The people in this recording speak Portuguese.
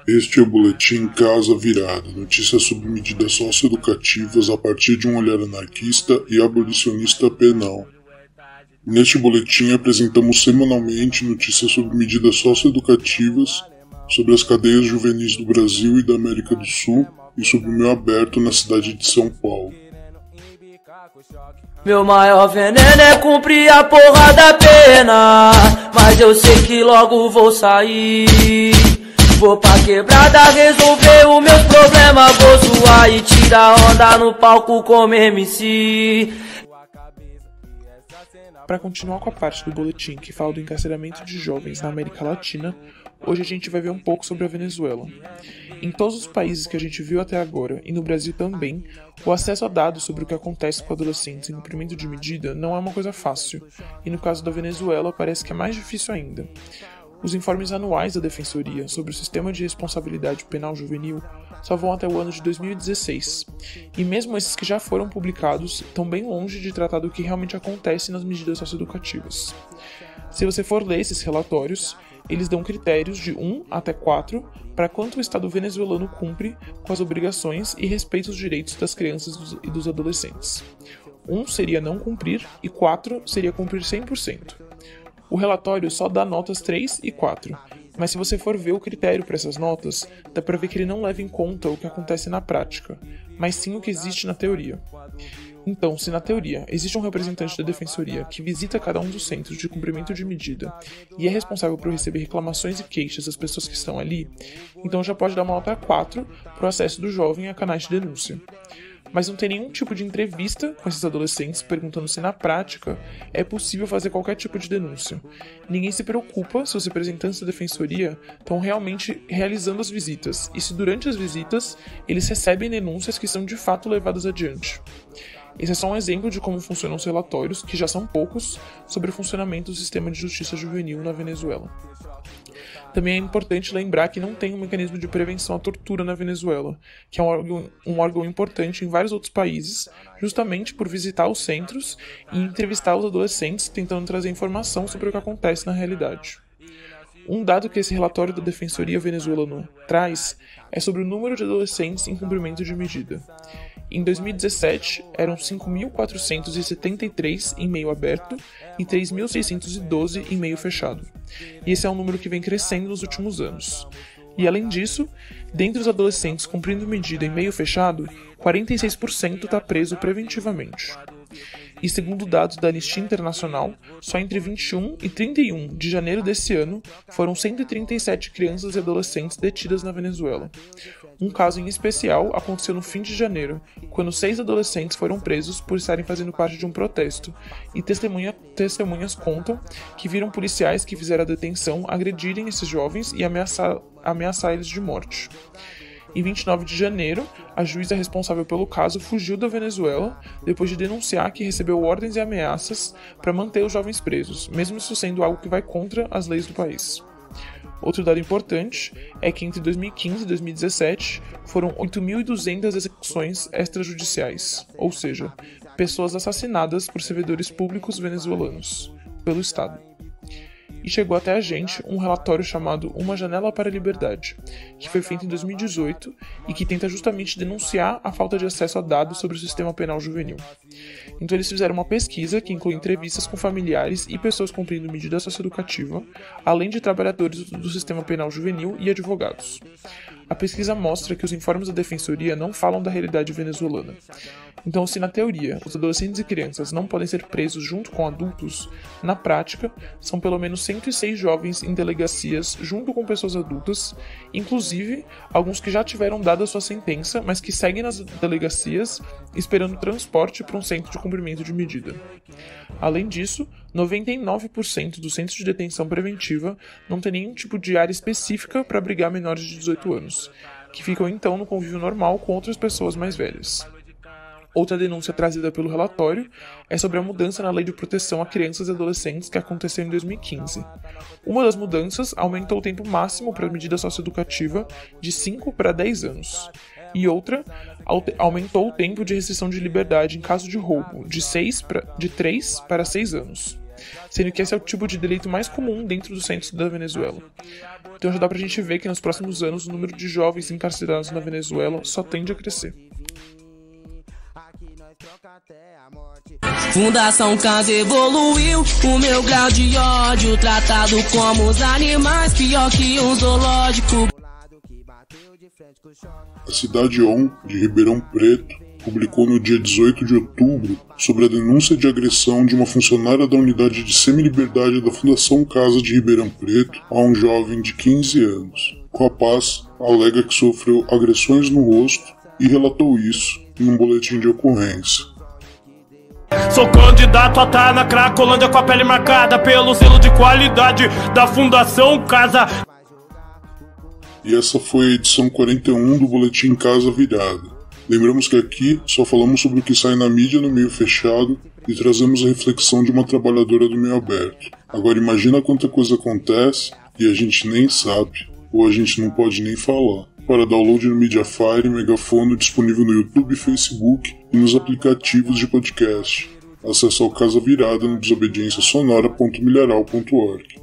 Este é o Boletim Casa Virada, notícias sobre medidas socioeducativas a partir de um olhar anarquista e abolicionista penal. Neste boletim apresentamos semanalmente notícias sobre medidas socioeducativas, sobre as cadeias juvenis do Brasil e da América do Sul e sobre o meio aberto na cidade de São Paulo. Meu maior veneno é cumprir a porra da pena, mas eu sei que logo vou sair. Vou pra quebrada resolver os meus problemas, vou zoar e tirar onda no palco como MC. Para continuar com a parte do boletim que fala do encarceramento de jovens na América Latina, hoje a gente vai ver um pouco sobre a Venezuela. Em todos os países que a gente viu até agora, e no Brasil também, o acesso a dados sobre o que acontece com adolescentes em cumprimento de medida não é uma coisa fácil, e no caso da Venezuela parece que é mais difícil ainda. Os informes anuais da Defensoria sobre o Sistema de Responsabilidade Penal Juvenil só vão até o ano de 2016, e mesmo esses que já foram publicados estão bem longe de tratar do que realmente acontece nas medidas socioeducativas. Se você for ler esses relatórios, eles dão critérios de 1 até 4 para quanto o Estado venezuelano cumpre com as obrigações e respeita os direitos das crianças e dos adolescentes. 1 seria não cumprir e 4 seria cumprir 100%. O relatório só dá notas 3 e 4, mas se você for ver o critério para essas notas, dá para ver que ele não leva em conta o que acontece na prática, mas sim o que existe na teoria. Então, se na teoria existe um representante da Defensoria que visita cada um dos centros de cumprimento de medida e é responsável por receber reclamações e queixas das pessoas que estão ali, então já pode dar uma nota 4 para o acesso do jovem a canais de denúncia. Mas não tem nenhum tipo de entrevista com esses adolescentes perguntando se na prática é possível fazer qualquer tipo de denúncia. Ninguém se preocupa se os representantes da Defensoria estão realmente realizando as visitas e se durante as visitas eles recebem denúncias que são de fato levadas adiante. Esse é só um exemplo de como funcionam os relatórios, que já são poucos, sobre o funcionamento do sistema de justiça juvenil na Venezuela. Também é importante lembrar que não tem um mecanismo de prevenção à tortura na Venezuela, que é um órgão importante em vários outros países, justamente por visitar os centros e entrevistar os adolescentes, tentando trazer informação sobre o que acontece na realidade. Um dado que esse relatório da Defensoria venezuelana traz é sobre o número de adolescentes em cumprimento de medida. Em 2017, eram 5.473 em meio aberto e 3.612 em meio fechado. E esse é um número que vem crescendo nos últimos anos. E além disso, dentre os adolescentes cumprindo medida em meio fechado, 46% está preso preventivamente. E segundo dados da Anistia Internacional, só entre 21 e 31 de janeiro desse ano foram 137 crianças e adolescentes detidas na Venezuela. Um caso em especial aconteceu no fim de janeiro, quando 6 adolescentes foram presos por estarem fazendo parte de um protesto, e testemunhas contam que viram policiais que fizeram a detenção agredirem esses jovens e ameaçar eles de morte. Em 29 de janeiro, a juíza responsável pelo caso fugiu da Venezuela depois de denunciar que recebeu ordens e ameaças para manter os jovens presos, mesmo isso sendo algo que vai contra as leis do país. Outro dado importante é que entre 2015 e 2017 foram 8.200 execuções extrajudiciais, ou seja, pessoas assassinadas por servidores públicos venezuelanos, pelo Estado. E chegou até a gente um relatório chamado Uma Janela para a Liberdade, que foi feito em 2018 e que tenta justamente denunciar a falta de acesso a dados sobre o sistema penal juvenil. Então eles fizeram uma pesquisa que inclui entrevistas com familiares e pessoas cumprindo medida socioeducativa, além de trabalhadores do sistema penal juvenil e advogados. A pesquisa mostra que os informes da Defensoria não falam da realidade venezuelana. Então, se na teoria os adolescentes e crianças não podem ser presos junto com adultos, na prática, são pelo menos 106 jovens em delegacias junto com pessoas adultas, inclusive alguns que já tiveram dado a sua sentença, mas que seguem nas delegacias esperando transporte para um centro de cumprimento de medida. Além disso, 99% dos centros de detenção preventiva não tem nenhum tipo de área específica para abrigar menores de 18 anos, que ficam então no convívio normal com outras pessoas mais velhas. Outra denúncia trazida pelo relatório é sobre a mudança na Lei de Proteção a Crianças e Adolescentes que aconteceu em 2015. Uma das mudanças aumentou o tempo máximo para a medida socioeducativa de 5 para 10 anos. E outra aumentou o tempo de restrição de liberdade em caso de roubo de 3 para 6 anos. sendo que esse é o tipo de delito mais comum dentro dos centros da Venezuela. Então já dá pra gente ver que nos próximos anos o número de jovens encarcerados na Venezuela só tende a crescer. Fundação Casa evoluiu, o meu grau de ódio, tratado como os animais, pior que um zoológico. A Cidade On, de Ribeirão Preto, publicou no dia 18 de outubro sobre a denúncia de agressão de uma funcionária da unidade de semiliberdade da Fundação Casa de Ribeirão Preto a um jovem de 15 anos. Com a Paz, alega que sofreu agressões no rosto e relatou isso em um boletim de ocorrência. Sou candidato a estar na Cracolândia com a pele marcada pelo selo de qualidade da Fundação Casa. E essa foi a edição 41 do Boletim Casa Virada. Lembramos que aqui só falamos sobre o que sai na mídia no meio fechado e trazemos a reflexão de uma trabalhadora do meio aberto. Agora imagina quanta coisa acontece e a gente nem sabe, ou a gente não pode nem falar. Para download no Mediafire, Megafono, disponível no YouTube, Facebook e nos aplicativos de podcast. Acesse ao Casa Virada no desobediênciasonora.milharal.org.